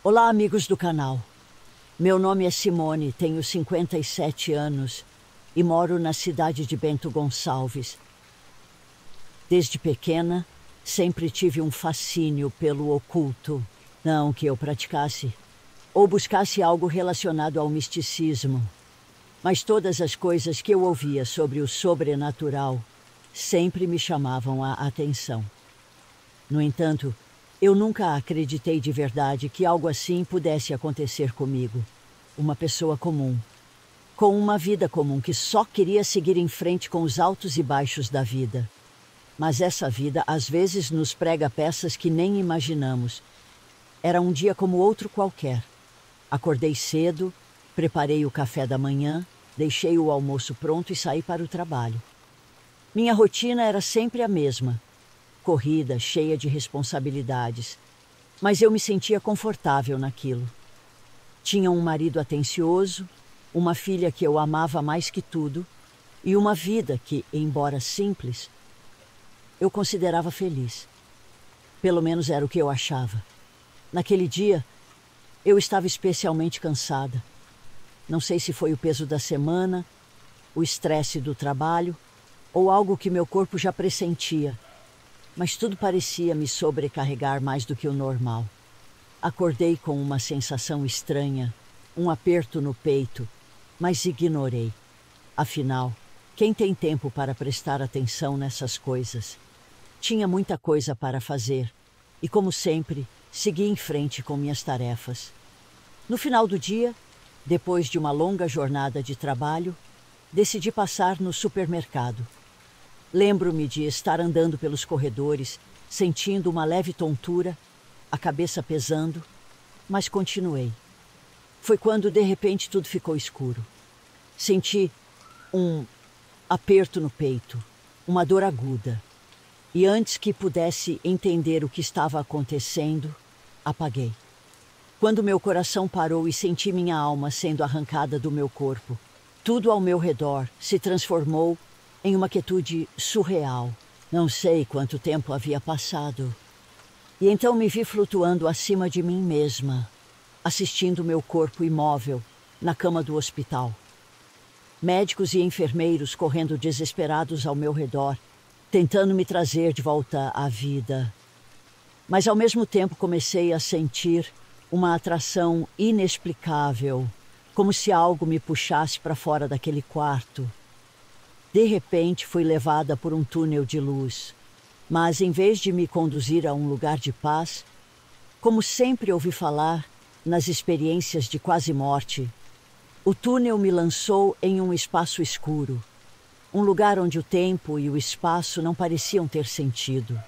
Olá, amigos do canal. Meu nome é Simone, tenho 57 anos e moro na cidade de Bento Gonçalves. Desde pequena, sempre tive um fascínio pelo oculto. Não que eu praticasse ou buscasse algo relacionado ao misticismo, mas todas as coisas que eu ouvia sobre o sobrenatural sempre me chamavam a atenção. No entanto, eu nunca acreditei de verdade que algo assim pudesse acontecer comigo. Uma pessoa comum, com uma vida comum que só queria seguir em frente com os altos e baixos da vida. Mas essa vida às vezes nos prega peças que nem imaginamos. Era um dia como outro qualquer. Acordei cedo, preparei o café da manhã, deixei o almoço pronto e saí para o trabalho. Minha rotina era sempre a mesma. Corrida, cheia de responsabilidades. Mas eu me sentia confortável naquilo. Tinha um marido atencioso, uma filha que eu amava mais que tudo e uma vida que, embora simples, eu considerava feliz. Pelo menos era o que eu achava. Naquele dia, eu estava especialmente cansada. Não sei se foi o peso da semana, o estresse do trabalho ou algo que meu corpo já pressentia, mas tudo parecia me sobrecarregar mais do que o normal. Acordei com uma sensação estranha, um aperto no peito, mas ignorei. Afinal, quem tem tempo para prestar atenção nessas coisas? Tinha muita coisa para fazer e, como sempre, segui em frente com minhas tarefas. No final do dia, depois de uma longa jornada de trabalho, decidi passar no supermercado. Lembro-me de estar andando pelos corredores, sentindo uma leve tontura, a cabeça pesando, mas continuei. Foi quando, de repente, tudo ficou escuro. Senti um aperto no peito, uma dor aguda. E antes que pudesse entender o que estava acontecendo, apaguei. Quando meu coração parou e senti minha alma sendo arrancada do meu corpo, tudo ao meu redor se transformou em uma quietude surreal. Não sei quanto tempo havia passado. E então me vi flutuando acima de mim mesma, assistindo meu corpo imóvel na cama do hospital. Médicos e enfermeiros correndo desesperados ao meu redor, tentando me trazer de volta à vida. Mas ao mesmo tempo comecei a sentir uma atração inexplicável, como se algo me puxasse para fora daquele quarto. De repente fui levada por um túnel de luz, mas em vez de me conduzir a um lugar de paz, como sempre ouvi falar nas experiências de quase morte, o túnel me lançou em um espaço escuro, um lugar onde o tempo e o espaço não pareciam ter sentido.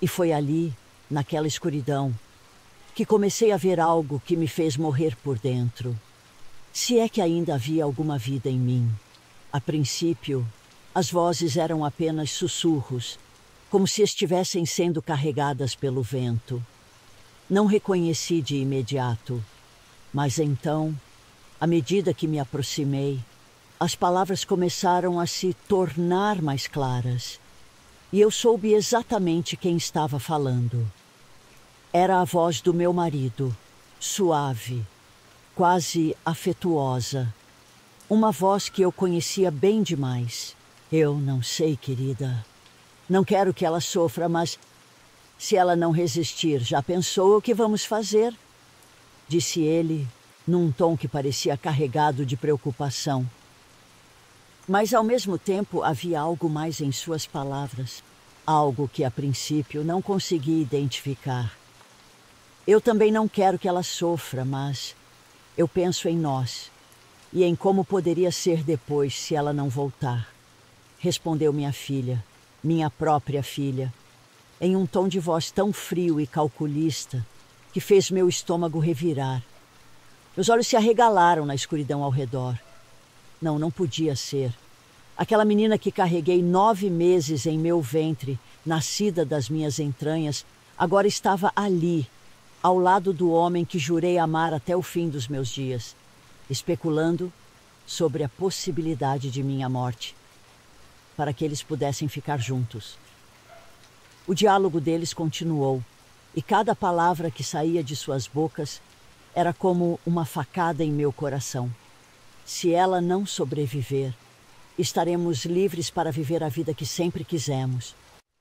E foi ali, naquela escuridão, que comecei a ver algo que me fez morrer por dentro. Se é que ainda havia alguma vida em mim. A princípio, as vozes eram apenas sussurros, como se estivessem sendo carregadas pelo vento. Não reconheci de imediato, mas então, à medida que me aproximei, as palavras começaram a se tornar mais claras, e eu soube exatamente quem estava falando. Era a voz do meu marido, suave, quase afetuosa. Uma voz que eu conhecia bem demais. Eu não sei, querida. Não quero que ela sofra, mas se ela não resistir, já pensou o que vamos fazer? Disse ele, num tom que parecia carregado de preocupação. Mas ao mesmo tempo havia algo mais em suas palavras. Algo que a princípio não consegui identificar. Eu também não quero que ela sofra, mas eu penso em nós e em como poderia ser depois se ela não voltar. Respondeu minha filha, minha própria filha, em um tom de voz tão frio e calculista que fez meu estômago revirar. Meus olhos se arregalaram na escuridão ao redor. Não podia ser. Aquela menina que carreguei 9 meses em meu ventre, nascida das minhas entranhas, agora estava ali, ao lado do homem que jurei amar até o fim dos meus dias, especulando sobre a possibilidade de minha morte, para que eles pudessem ficar juntos. O diálogo deles continuou, e cada palavra que saía de suas bocas Era como uma facada em meu coração. Se ela não sobreviver, estaremos livres para viver a vida que sempre quisemos.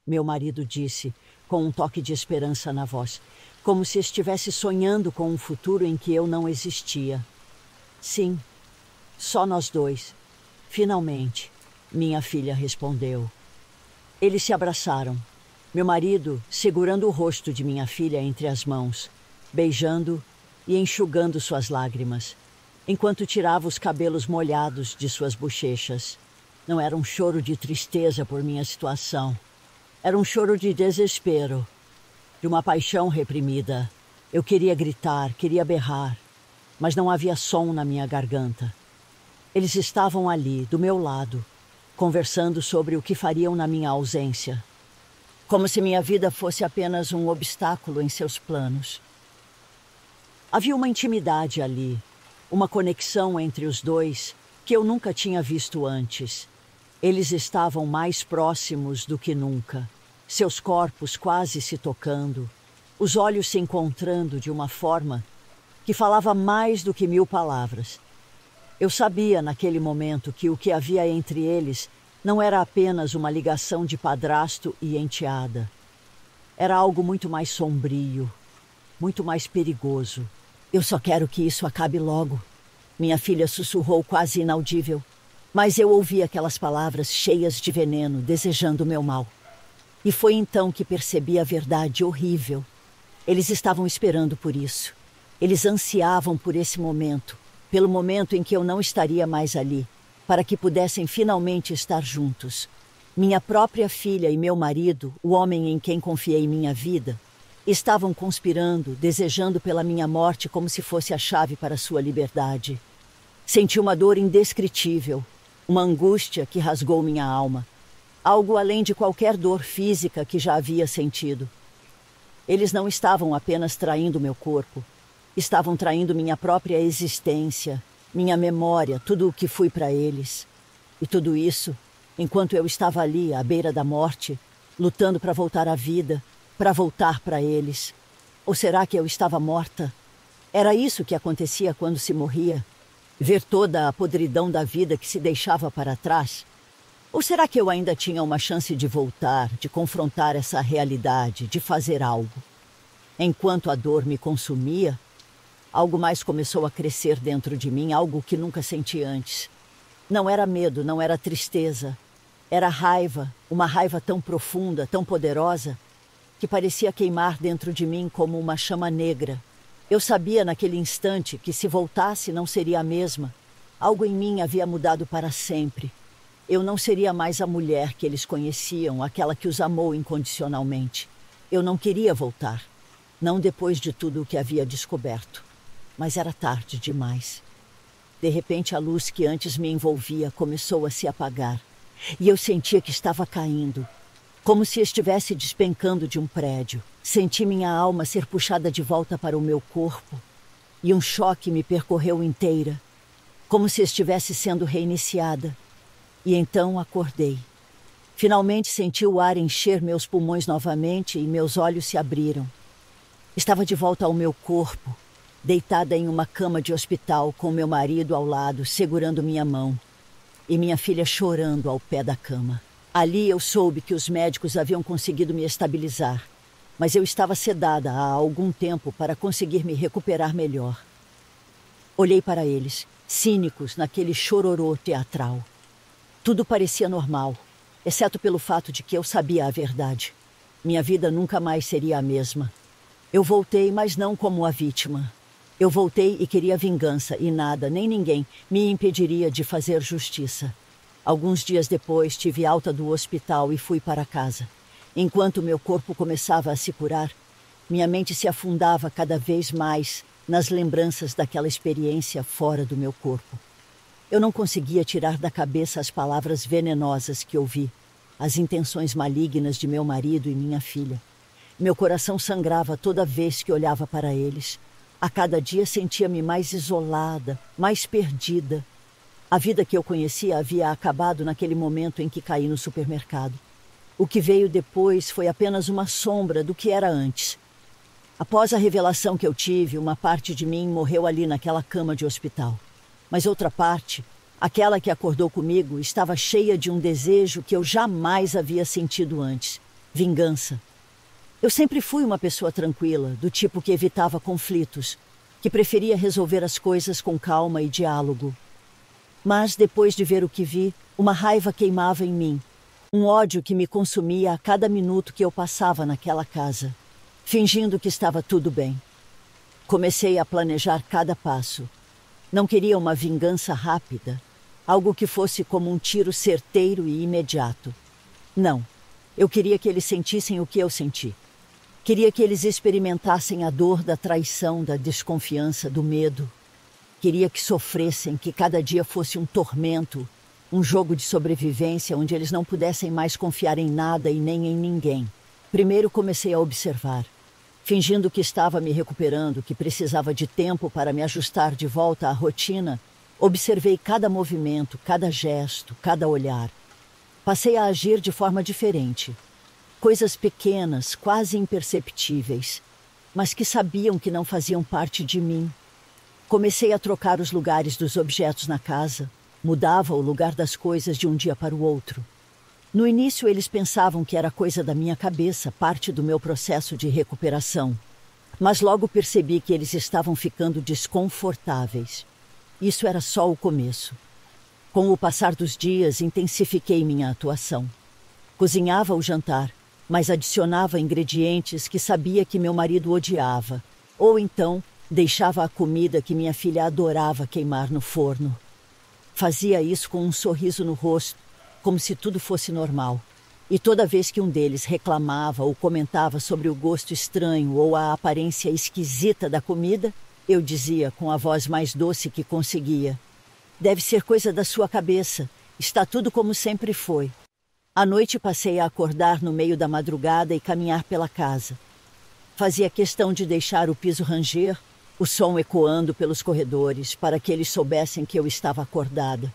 Meu marido disse, com um toque de esperança na voz, como se estivesse sonhando com um futuro em que eu não existia. Sim, só nós dois. Finalmente, minha filha respondeu. Eles se abraçaram. Meu marido segurando o rosto de minha filha entre as mãos, beijando e enxugando suas lágrimas, enquanto tirava os cabelos molhados de suas bochechas. Não era um choro de tristeza por minha situação. Era um choro de desespero, de uma paixão reprimida. Eu queria gritar, queria berrar, mas não havia som na minha garganta. Eles estavam ali, do meu lado, conversando sobre o que fariam na minha ausência, como se minha vida fosse apenas um obstáculo em seus planos. Havia uma intimidade ali, uma conexão entre os dois que eu nunca tinha visto antes. Eles estavam mais próximos do que nunca, seus corpos quase se tocando, os olhos se encontrando de uma forma que falava mais do que 1000 palavras. Eu sabia naquele momento que o que havia entre eles não era apenas uma ligação de padrasto e enteada. Era algo muito mais sombrio, muito mais perigoso. Eu só quero que isso acabe logo, minha filha sussurrou quase inaudível. Mas eu ouvi aquelas palavras cheias de veneno, desejando o meu mal. E foi então que percebi a verdade horrível. Eles estavam esperando por isso. Eles ansiavam por esse momento, pelo momento em que eu não estaria mais ali, para que pudessem finalmente estar juntos. Minha própria filha e meu marido, o homem em quem confiei minha vida, estavam conspirando, desejando pela minha morte como se fosse a chave para sua liberdade. Senti uma dor indescritível, uma angústia que rasgou minha alma, algo além de qualquer dor física que já havia sentido. Eles não estavam apenas traindo meu corpo, estavam traindo minha própria existência, minha memória, tudo o que fui para eles. E tudo isso, enquanto eu estava ali, à beira da morte, lutando para voltar à vida, para voltar para eles. Ou será que eu estava morta? Era isso que acontecia quando se morria? Ver toda a podridão da vida que se deixava para trás? Ou será que eu ainda tinha uma chance de voltar, de confrontar essa realidade, de fazer algo? Enquanto a dor me consumia, algo mais começou a crescer dentro de mim, algo que nunca senti antes. Não era medo, não era tristeza. Era raiva, uma raiva tão profunda, tão poderosa, que parecia queimar dentro de mim como uma chama negra. Eu sabia naquele instante que se voltasse não seria a mesma. Algo em mim havia mudado para sempre. Eu não seria mais a mulher que eles conheciam, aquela que os amou incondicionalmente. Eu não queria voltar. Não depois de tudo o que havia descoberto. Mas era tarde demais. De repente, a luz que antes me envolvia começou a se apagar. E eu sentia que estava caindo, como se estivesse despencando de um prédio. Senti minha alma ser puxada de volta para o meu corpo. E um choque me percorreu inteira, como se estivesse sendo reiniciada. E então acordei. Finalmente senti o ar encher meus pulmões novamente e meus olhos se abriram. Estava de volta ao meu corpo, deitada em uma cama de hospital com meu marido ao lado, segurando minha mão, e minha filha chorando ao pé da cama. Ali eu soube que os médicos haviam conseguido me estabilizar, mas eu estava sedada há algum tempo para conseguir me recuperar melhor. Olhei para eles, cínicos naquele chororô teatral. Tudo parecia normal, exceto pelo fato de que eu sabia a verdade. Minha vida nunca mais seria a mesma. Eu voltei, mas não como a vítima. Eu voltei e queria vingança, e nada, nem ninguém, me impediria de fazer justiça. Alguns dias depois, tive alta do hospital e fui para casa. Enquanto meu corpo começava a se curar, minha mente se afundava cada vez mais nas lembranças daquela experiência fora do meu corpo. Eu não conseguia tirar da cabeça as palavras venenosas que ouvi, as intenções malignas de meu marido e minha filha. Meu coração sangrava toda vez que olhava para eles. A cada dia sentia-me mais isolada, mais perdida. A vida que eu conhecia havia acabado naquele momento em que caí no supermercado. O que veio depois foi apenas uma sombra do que era antes. Após a revelação que eu tive, uma parte de mim morreu ali naquela cama de hospital. Mas outra parte, aquela que acordou comigo, estava cheia de um desejo que eu jamais havia sentido antes: vingança. Eu sempre fui uma pessoa tranquila, do tipo que evitava conflitos, que preferia resolver as coisas com calma e diálogo. Mas, depois de ver o que vi, uma raiva queimava em mim, um ódio que me consumia a cada minuto que eu passava naquela casa, fingindo que estava tudo bem. Comecei a planejar cada passo. Não queria uma vingança rápida, algo que fosse como um tiro certeiro e imediato. Não, eu queria que eles sentissem o que eu senti. Queria que eles experimentassem a dor da traição, da desconfiança, do medo. Queria que sofressem, que cada dia fosse um tormento, um jogo de sobrevivência onde eles não pudessem mais confiar em nada e nem em ninguém. Primeiro comecei a observar, fingindo que estava me recuperando, que precisava de tempo para me ajustar de volta à rotina. Observei cada movimento, cada gesto, cada olhar. Passei a agir de forma diferente. Coisas pequenas, quase imperceptíveis, mas que sabiam que não faziam parte de mim. Comecei a trocar os lugares dos objetos na casa, mudava o lugar das coisas de um dia para o outro. No início eles pensavam que era coisa da minha cabeça, parte do meu processo de recuperação. Mas logo percebi que eles estavam ficando desconfortáveis. Isso era só o começo. Com o passar dos dias, intensifiquei minha atuação. Cozinhava o jantar, mas adicionava ingredientes que sabia que meu marido odiava, ou então deixava a comida que minha filha adorava queimar no forno. Fazia isso com um sorriso no rosto, como se tudo fosse normal. E toda vez que um deles reclamava ou comentava sobre o gosto estranho ou a aparência esquisita da comida, eu dizia com a voz mais doce que conseguia: "Deve ser coisa da sua cabeça. Está tudo como sempre foi." À noite passei a acordar no meio da madrugada e caminhar pela casa. Fazia questão de deixar o piso ranger, o som ecoando pelos corredores, para que eles soubessem que eu estava acordada.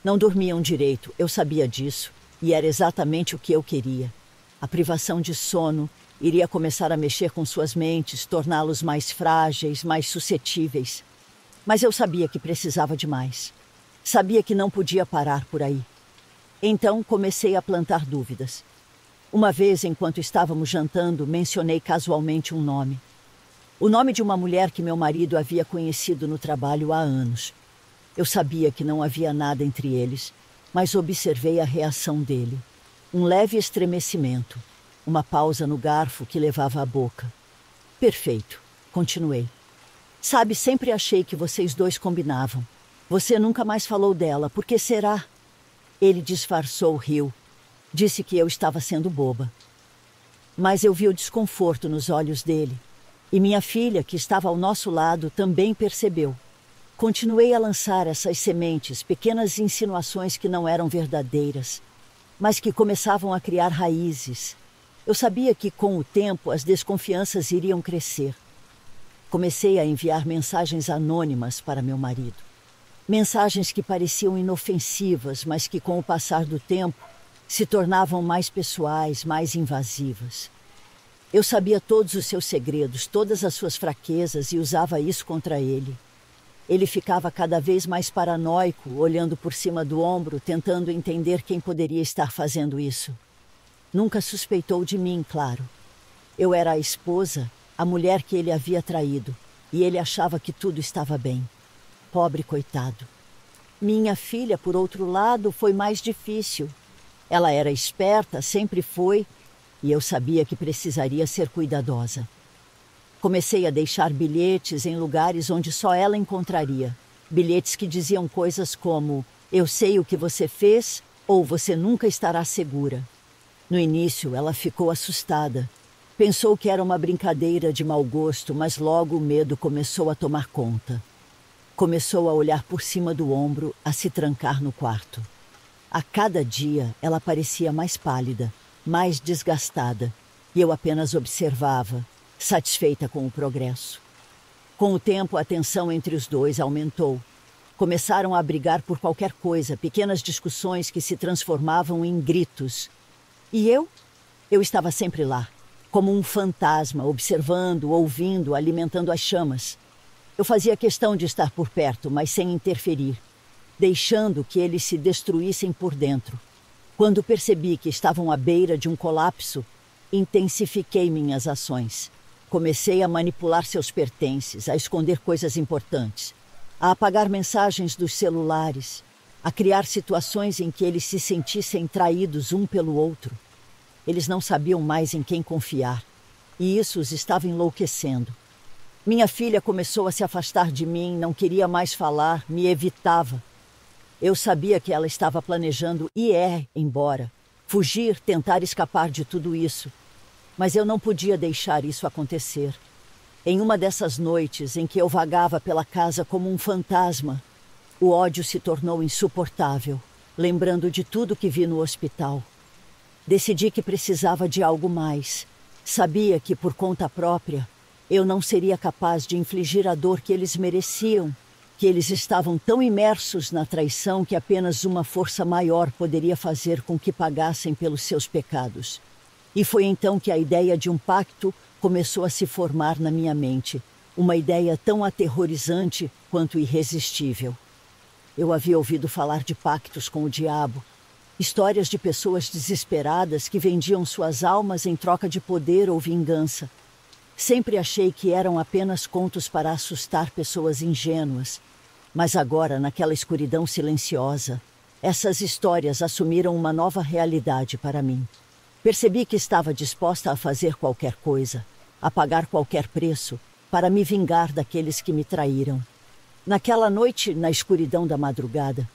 Não dormiam direito, eu sabia disso, e era exatamente o que eu queria. A privação de sono iria começar a mexer com suas mentes, torná-los mais frágeis, mais suscetíveis. Mas eu sabia que precisava de mais. Sabia que não podia parar por aí. Então comecei a plantar dúvidas. Uma vez, enquanto estávamos jantando, mencionei casualmente um nome. O nome de uma mulher que meu marido havia conhecido no trabalho há anos. Eu sabia que não havia nada entre eles, mas observei a reação dele. Um leve estremecimento, uma pausa no garfo que levava à boca. "Perfeito", continuei. "Sabe, sempre achei que vocês dois combinavam. Você nunca mais falou dela, por que será?" Ele disfarçou o riso. Disse que eu estava sendo boba. Mas eu vi o desconforto nos olhos dele. E minha filha, que estava ao nosso lado, também percebeu. Continuei a lançar essas sementes, pequenas insinuações que não eram verdadeiras, mas que começavam a criar raízes. Eu sabia que, com o tempo, as desconfianças iriam crescer. Comecei a enviar mensagens anônimas para meu marido. Mensagens que pareciam inofensivas, mas que, com o passar do tempo, se tornavam mais pessoais, mais invasivas. Eu sabia todos os seus segredos, todas as suas fraquezas e usava isso contra ele. Ele ficava cada vez mais paranoico, olhando por cima do ombro, tentando entender quem poderia estar fazendo isso. Nunca suspeitou de mim, claro. Eu era a esposa, a mulher que ele havia traído, e ele achava que tudo estava bem. Pobre coitado. Minha filha, por outro lado, foi mais difícil. Ela era esperta, sempre foi, e eu sabia que precisaria ser cuidadosa. Comecei a deixar bilhetes em lugares onde só ela encontraria. Bilhetes que diziam coisas como: "Eu sei o que você fez" ou "Você nunca estará segura." No início, ela ficou assustada. Pensou que era uma brincadeira de mau gosto, mas logo o medo começou a tomar conta. Começou a olhar por cima do ombro, a se trancar no quarto. A cada dia, ela parecia mais pálida, mais desgastada, e eu apenas observava, satisfeita com o progresso. Com o tempo, a tensão entre os dois aumentou. Começaram a brigar por qualquer coisa, pequenas discussões que se transformavam em gritos. E eu? Eu estava sempre lá, como um fantasma, observando, ouvindo, alimentando as chamas. Eu fazia questão de estar por perto, mas sem interferir, deixando que eles se destruíssem por dentro. Quando percebi que estavam à beira de um colapso, intensifiquei minhas ações. Comecei a manipular seus pertences, a esconder coisas importantes, a apagar mensagens dos celulares, a criar situações em que eles se sentissem traídos um pelo outro. Eles não sabiam mais em quem confiar, e isso os estava enlouquecendo. Minha filha começou a se afastar de mim, não queria mais falar, me evitava. Eu sabia que ela estava planejando ir embora, fugir, tentar escapar de tudo isso. Mas eu não podia deixar isso acontecer. Em uma dessas noites em que eu vagava pela casa como um fantasma, o ódio se tornou insuportável, lembrando de tudo que vi no hospital. Decidi que precisava de algo mais. Sabia que, por conta própria, eu não seria capaz de infligir a dor que eles mereciam, que eles estavam tão imersos na traição que apenas uma força maior poderia fazer com que pagassem pelos seus pecados. E foi então que a ideia de um pacto começou a se formar na minha mente, uma ideia tão aterrorizante quanto irresistível. Eu havia ouvido falar de pactos com o diabo, histórias de pessoas desesperadas que vendiam suas almas em troca de poder ou vingança. Sempre achei que eram apenas contos para assustar pessoas ingênuas. Mas agora, naquela escuridão silenciosa, essas histórias assumiram uma nova realidade para mim. Percebi que estava disposta a fazer qualquer coisa, a pagar qualquer preço, para me vingar daqueles que me traíram. Naquela noite, na escuridão da madrugada,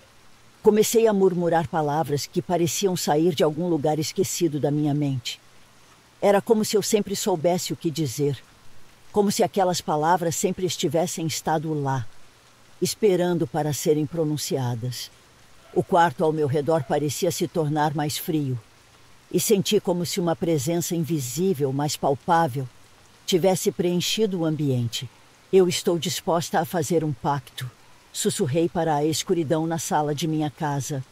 comecei a murmurar palavras que pareciam sair de algum lugar esquecido da minha mente. Era como se eu sempre soubesse o que dizer, como se aquelas palavras sempre estivessem estado lá, esperando para serem pronunciadas. O quarto ao meu redor parecia se tornar mais frio, e senti como se uma presença invisível, mas palpável, tivesse preenchido o ambiente. Eu estou disposta a fazer um pacto, sussurrei para a escuridão na sala de minha casa.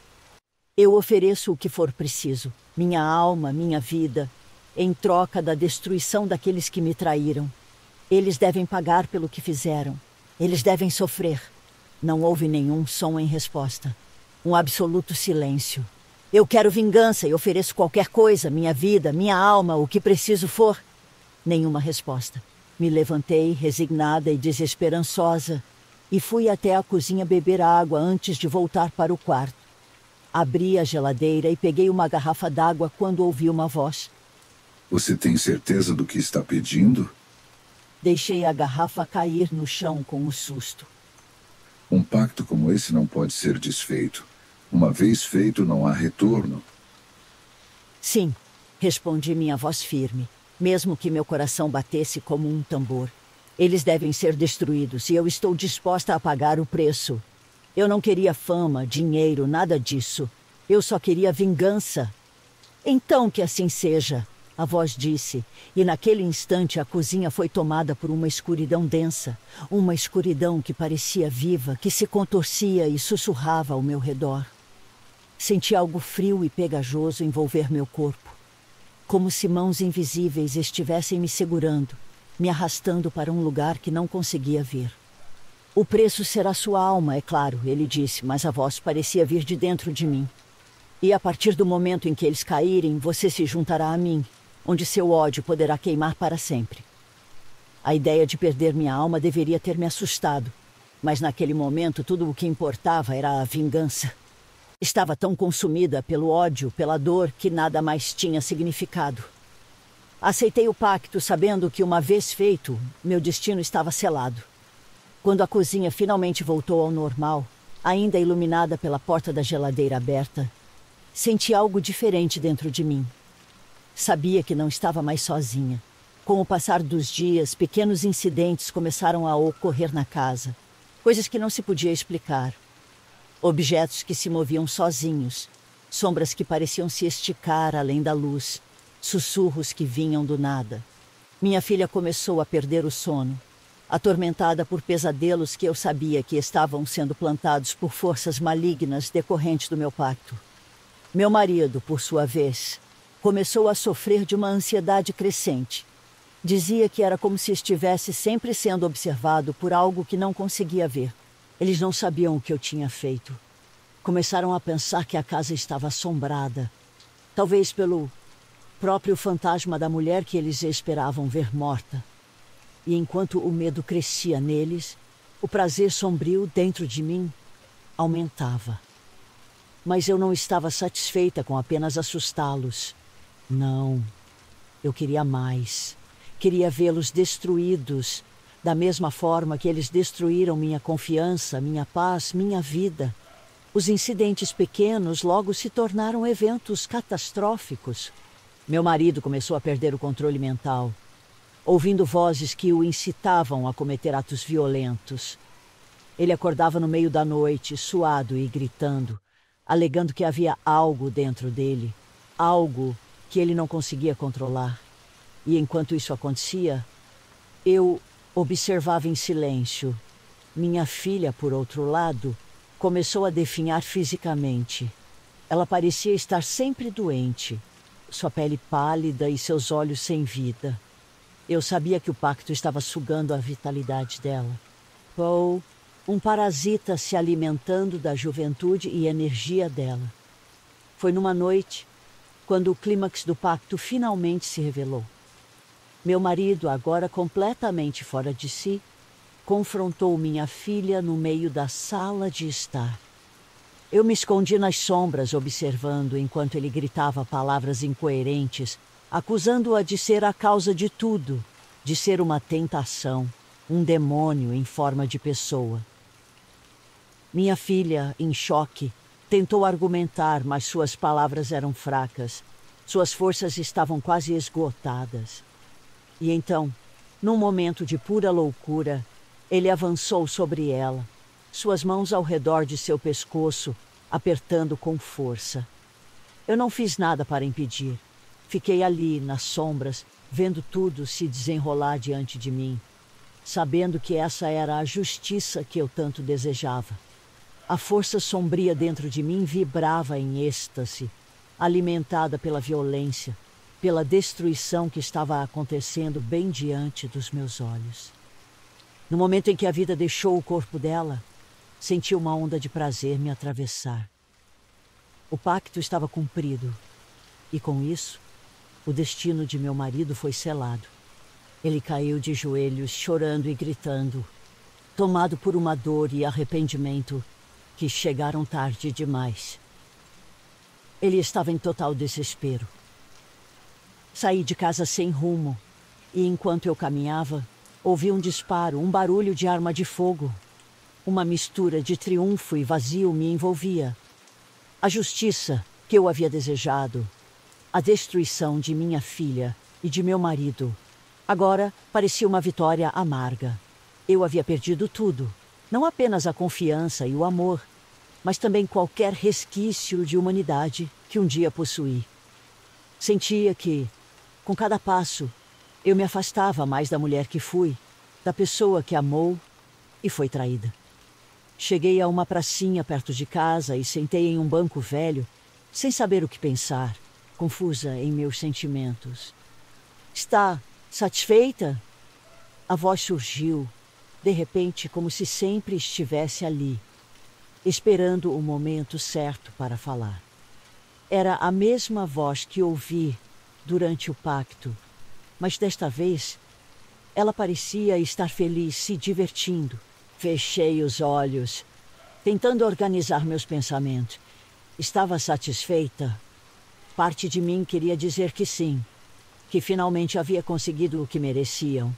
Eu ofereço o que for preciso, minha alma, minha vida, em troca da destruição daqueles que me traíram. Eles devem pagar pelo que fizeram. Eles devem sofrer. Não houve nenhum som em resposta. Um absoluto silêncio. Eu quero vingança e ofereço qualquer coisa, minha vida, minha alma, o que preciso for. Nenhuma resposta. Me levantei, resignada e desesperançosa, e fui até a cozinha beber água antes de voltar para o quarto. Abri a geladeira e peguei uma garrafa d'água quando ouvi uma voz. Você tem certeza do que está pedindo? Deixei a garrafa cair no chão com um susto. Um pacto como esse não pode ser desfeito. Uma vez feito, não há retorno. Sim, respondi minha voz firme, mesmo que meu coração batesse como um tambor. Eles devem ser destruídos e eu estou disposta a pagar o preço. Eu não queria fama, dinheiro, nada disso. Eu só queria vingança. Então que assim seja, a voz disse, e naquele instante a cozinha foi tomada por uma escuridão densa, uma escuridão que parecia viva, que se contorcia e sussurrava ao meu redor. Senti algo frio e pegajoso envolver meu corpo, como se mãos invisíveis estivessem me segurando, me arrastando para um lugar que não conseguia ver. O preço será sua alma, é claro, ele disse, mas a voz parecia vir de dentro de mim. E a partir do momento em que eles caírem, você se juntará a mim, onde seu ódio poderá queimar para sempre. A ideia de perder minha alma deveria ter me assustado, mas naquele momento tudo o que importava era a vingança. Estava tão consumida pelo ódio, pela dor, que nada mais tinha significado. Aceitei o pacto, sabendo que, uma vez feito, meu destino estava selado. Quando a cozinha finalmente voltou ao normal, ainda iluminada pela porta da geladeira aberta, senti algo diferente dentro de mim. Sabia que não estava mais sozinha. Com o passar dos dias, pequenos incidentes começaram a ocorrer na casa. Coisas que não se podia explicar. Objetos que se moviam sozinhos. Sombras que pareciam se esticar além da luz. Sussurros que vinham do nada. Minha filha começou a perder o sono, atormentada por pesadelos que eu sabia que estavam sendo plantados por forças malignas decorrentes do meu pacto. Meu marido, por sua vez, começou a sofrer de uma ansiedade crescente. Dizia que era como se estivesse sempre sendo observado por algo que não conseguia ver. Eles não sabiam o que eu tinha feito. Começaram a pensar que a casa estava assombrada. Talvez pelo próprio fantasma da mulher que eles esperavam ver morta. E enquanto o medo crescia neles, o prazer sombrio dentro de mim aumentava. Mas eu não estava satisfeita com apenas assustá-los. Não, eu queria mais. Queria vê-los destruídos, da mesma forma que eles destruíram minha confiança, minha paz, minha vida. Os incidentes pequenos logo se tornaram eventos catastróficos. Meu marido começou a perder o controle mental, ouvindo vozes que o incitavam a cometer atos violentos. Ele acordava no meio da noite, suado e gritando, alegando que havia algo dentro dele, algo que ele não conseguia controlar. E enquanto isso acontecia, eu observava em silêncio. Minha filha, por outro lado, começou a definhar fisicamente. Ela parecia estar sempre doente, sua pele pálida e seus olhos sem vida. Eu sabia que o pacto estava sugando a vitalidade dela. Paul, um parasita se alimentando da juventude e energia dela. Foi numa noite, quando o clímax do pacto finalmente se revelou. Meu marido, agora completamente fora de si, confrontou minha filha no meio da sala de estar. Eu me escondi nas sombras, observando enquanto ele gritava palavras incoerentes, acusando-a de ser a causa de tudo, de ser uma tentação, um demônio em forma de pessoa. Minha filha, em choque, tentou argumentar, mas suas palavras eram fracas. Suas forças estavam quase esgotadas. E então, num momento de pura loucura, ele avançou sobre ela, suas mãos ao redor de seu pescoço, apertando com força. Eu não fiz nada para impedir. Fiquei ali, nas sombras, vendo tudo se desenrolar diante de mim, sabendo que essa era a justiça que eu tanto desejava. A força sombria dentro de mim vibrava em êxtase, alimentada pela violência, pela destruição que estava acontecendo bem diante dos meus olhos. No momento em que a vida deixou o corpo dela, senti uma onda de prazer me atravessar. O pacto estava cumprido, e com isso, o destino de meu marido foi selado. Ele caiu de joelhos, chorando e gritando, tomado por uma dor e arrependimento que chegaram tarde demais. Ele estava em total desespero. Saí de casa sem rumo, e enquanto eu caminhava, ouvi um disparo, um barulho de arma de fogo. Uma mistura de triunfo e vazio me envolvia. A justiça que eu havia desejado, a destruição de minha filha e de meu marido, agora parecia uma vitória amarga. Eu havia perdido tudo, não apenas a confiança e o amor, mas também qualquer resquício de humanidade que um dia possuí. Sentia que, com cada passo, eu me afastava mais da mulher que fui, da pessoa que amou e foi traída. Cheguei a uma pracinha perto de casa e sentei em um banco velho, sem saber o que pensar, confusa em meus sentimentos. Está satisfeita? A voz surgiu, de repente, como se sempre estivesse ali, esperando o momento certo para falar. Era a mesma voz que ouvi durante o pacto, mas desta vez ela parecia estar feliz, se divertindo. Fechei os olhos, tentando organizar meus pensamentos. Estava satisfeita? Parte de mim queria dizer que sim, que finalmente havia conseguido o que mereciam.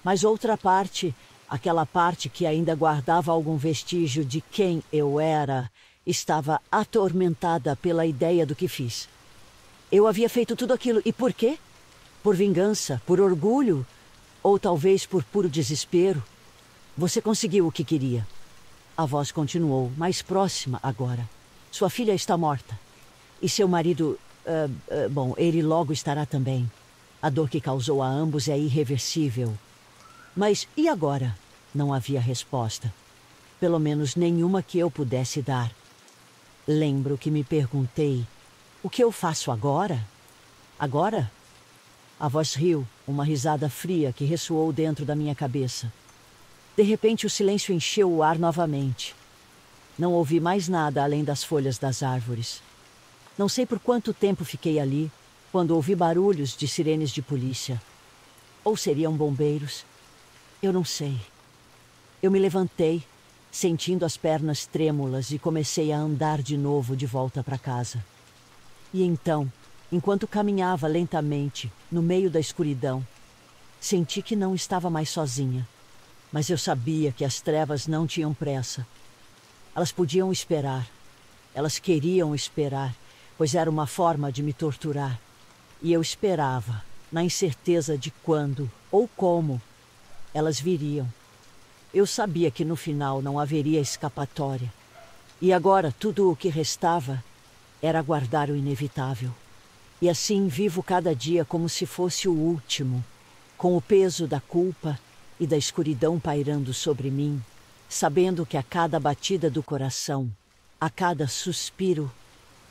Mas outra parte, aquela parte que ainda guardava algum vestígio de quem eu era, estava atormentada pela ideia do que fiz. Eu havia feito tudo aquilo, e por quê? Por vingança, por orgulho, ou talvez por puro desespero. Você conseguiu o que queria. A voz continuou, mais próxima agora. Sua filha está morta. E seu marido... bom, ele logo estará também. A dor que causou a ambos é irreversível. Mas e agora? Não havia resposta. Pelo menos nenhuma que eu pudesse dar. Lembro que me perguntei, o que eu faço agora? Agora? A voz riu, uma risada fria que ressoou dentro da minha cabeça. De repente, o silêncio encheu o ar novamente. Não ouvi mais nada além das folhas das árvores. Não sei por quanto tempo fiquei ali, quando ouvi barulhos de sirenes de polícia. Ou seriam bombeiros? Eu não sei. Eu me levantei, sentindo as pernas trêmulas, e comecei a andar de novo de volta para casa. E então, enquanto caminhava lentamente, no meio da escuridão, senti que não estava mais sozinha. Mas eu sabia que as trevas não tinham pressa. Elas podiam esperar. Elas queriam esperar, pois era uma forma de me torturar. E eu esperava, na incerteza de quando ou como elas viriam. Eu sabia que no final não haveria escapatória. E agora tudo o que restava era aguardar o inevitável. E assim vivo cada dia como se fosse o último, com o peso da culpa e da escuridão pairando sobre mim, sabendo que a cada batida do coração, a cada suspiro,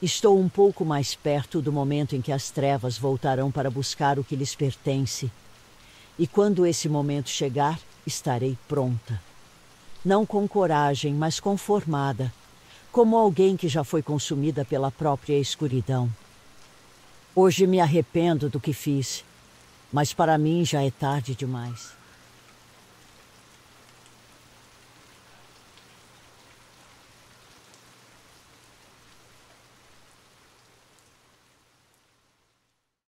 estou um pouco mais perto do momento em que as trevas voltarão para buscar o que lhes pertence. E quando esse momento chegar, estarei pronta. Não com coragem, mas conformada, como alguém que já foi consumida pela própria escuridão. Hoje me arrependo do que fiz, mas para mim já é tarde demais.